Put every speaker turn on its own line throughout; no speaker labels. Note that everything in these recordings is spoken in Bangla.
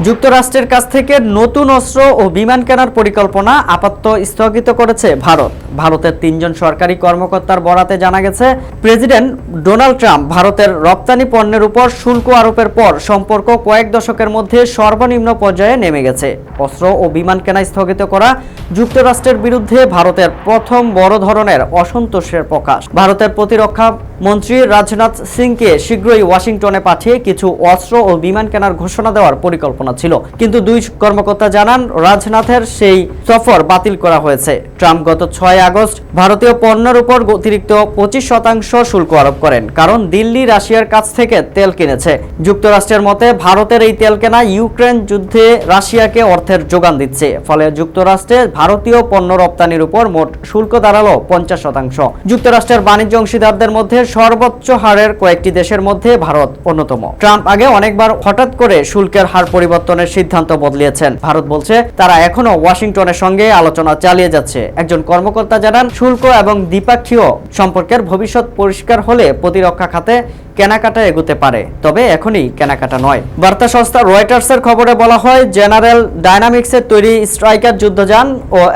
যুক্তরাষ্ট্রের কাছ থেকে নতুন অস্ত্র ও বিমান কেনার পরিকল্পনা আপাতত স্থগিত করেছে ভারত। ভারতের 3 জন সরকারি কর্মকর্তার বরাতে জানা গেছে, প্রেসিডেন্ট ডোনাল্ড ট্রাম্প ভারতের রপ্তানি পণ্যের উপর শুল্ক আরোপের পর সম্পর্ক কয়েক দশকের মধ্যে সর্বনিম্ন পর্যায়ে নেমে গেছে। অস্ত্র ও বিমান কেনা স্থগিত করা যুক্তরাষ্ট্রের বিরুদ্ধে ভারতের প্রথম বড় ধরনের অসন্তোষের প্রকাশ। ভারতের প্রতিরক্ষা মন্ত্রী রাজনাথ সিংকে শীঘ্রই ওয়াশিংটনে পাঠিয়ে কিছু অস্ত্র ও বিমান কেনার ঘোষণা দেওয়ার পরিকল্পনা ছিল, কিন্তু 2 কর্মকর্তা জানান রাজনাথের সেই সফর বাতিল করা হয়েছে। ট্রাম্প গত 6 আগস্ট ভারতীয় পণ্যের উপর অতিরিক্ত 25% শুল্ক আরোপ করেন, কারণ দিল্লি রাশিয়ার কাছ থেকে তেল কিনেছে। যুক্তরাষ্ট্রের মতে ভারতের এই তেল কেনা ইউক্রেন যুদ্ধে রাশিয়াকে অর্থের যোগান দিচ্ছে, ফলে যুক্তরাষ্ট্রে ভারতীয় পণ্য রপ্তানির উপর মোট শুল্ক দাঁড়ালো 50%। যুক্তরাষ্ট্রের বাণিজ্য অংশীদারদের মধ্যে সর্বোচ্চ হারের কয়েকটি দেশের মধ্যে ভারত অন্যতম। ট্রাম্প আগে অনেকবার হঠাৎ করে শুল্কের হার পরিবর্তনের সিদ্ধান্ত বদলিয়েছেন। ভারত বলছে তারা এখনো ওয়াশিংটনের সঙ্গে আলোচনা চালিয়ে যাচ্ছে। একজন কর্মকর্তা জানান, শুল্ক এবং দ্বিপাক্ষীয় সম্পর্কের ভবিষ্যৎ পরিষ্কার হলে প্রতিরক্ষা খাতে কেনাকাটা এগোতে পারে, তবে এখনই কেনাকাটা নয়। বার্তা সংস্থা রয়টার্সের খবরে বলা হয়, জেনারেল ডায়নামিক্সের তৈরি স্ট্রাইকার যুদ্ধযান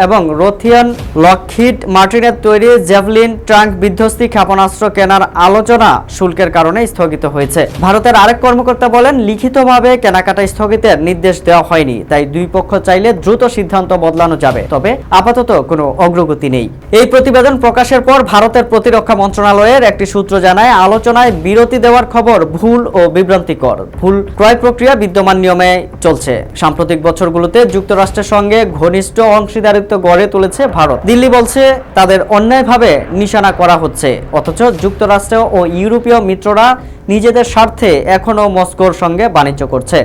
এবং রথিয়ান লকহিড মার্টিনের তৈরি জ্যাভলিন ট্যাঙ্ক বিধ্বস্তি ক্ষেপণাস্ত্র কেনার আলোচনা শুল্কের কারণে স্থগিত হয়েছে। ভারতের আরেক কর্মকর্তা বলেন, লিখিতভাবে কেনাকাটা স্থগিতের নির্দেশ দেওয়া হয়নি, তাই দুই পক্ষ চাইলে দ্রুত সিদ্ধান্ত বদলানো যাবে, তবে আপাতত কোনো অগ্রগতি নেই। এই প্রতিবেদন প্রকাশের পর ভারতের প্রতিরক্ষা মন্ত্রণালয়ের একটি সূত্র জানায়, আলোচনায় বিরতি দেওয়ার খবর ভুল ও বিভ্রান্তিকর। ভুল ক্রয় প্রক্রিয়া বিদ্যমান নিয়মে চলছে। সাম্প্রতিক বছরগুলোতে যুক্তরাষ্ট্রের সঙ্গে ঘনিষ্ঠ অংশীদারিত্ব গড়ে তুলেছে ভারত। দিল্লি বলছে তাদের অন্যায়ভাবে নিশানা করা হচ্ছে, অথচ যুক্তরাষ্ট্র ও ইউরোপীয় মিত্ররা নিজেদের স্বার্থে এখনও মস্কোর সঙ্গে বাণিজ্য করছে।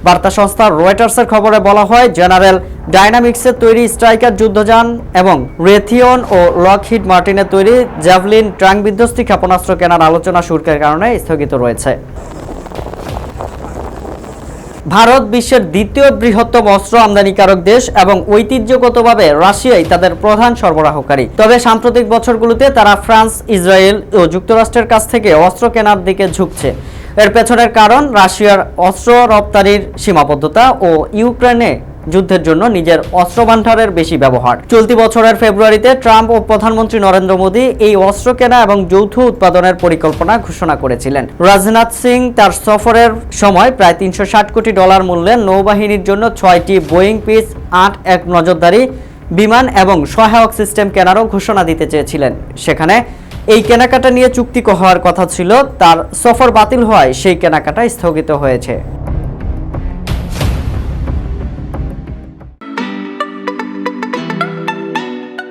বার্তা সংস্থা রয়টার্সের খবরে বলা হয়, জেনারেল ডায়নামিক্সের তৈরি স্ট্রাইকার যুদ্ধযান এবং রেথিয়ন ও লকহিড মার্টিনের তৈরি জ্যাভলিন ট্যাঙ্ক বিধ্বস্তি ক্ষেপণাস্ত্র কেনার আলোচনা শুল্কের কারণে স্থগিত রয়েছে। ভারত বিশ্বের দ্বিতীয় বৃহত্তম অস্ত্র আমদানিকারক দেশ এবং ঐতিহ্যগতভাবে রাশিয়াই তাদের প্রধান সরবরাহকারী। তবে সাম্প্রতিক বছরগুলোতে তারা ফ্রান্স, ইসরায়েল ও যুক্তরাষ্ট্রের কাছ থেকে অস্ত্র কেনার দিকে ঝুঁকছে। এর পেছনের কারণ রাশিয়ার অস্ত্র রপ্তানির সীমাবদ্ধতা ও ইউক্রেনে যুদ্ধের জন্য নিজের অস্ত্র ভান্ডারের বেশি ব্যবহার। চলতি বছরের ফেব্রুয়ারিতে ট্রাম্প ও প্রধানমন্ত্রী নরেন্দ্র মোদী এই অস্ত্র কেনা এবং যৌথ উৎপাদনের পরিকল্পনা ঘোষণা করেছিলেন। রাজনাথ সিং তার সফরের সময় প্রায় $360 কোটি মূল্যের নৌবাহিনীর জন্য 6টি বোয়িং পিস 8 নজরদারি বিমান এবং সহায়ক সিস্টেম কেনারও ঘোষণা দিতে চেয়েছিলেন। সেখানে এই কেনাকাটা নিয়ে চুক্তি হওয়ার কথা ছিল, তার সফর বাতিল হওয়ায় সেই কেনাকাটা স্থগিত হয়েছে।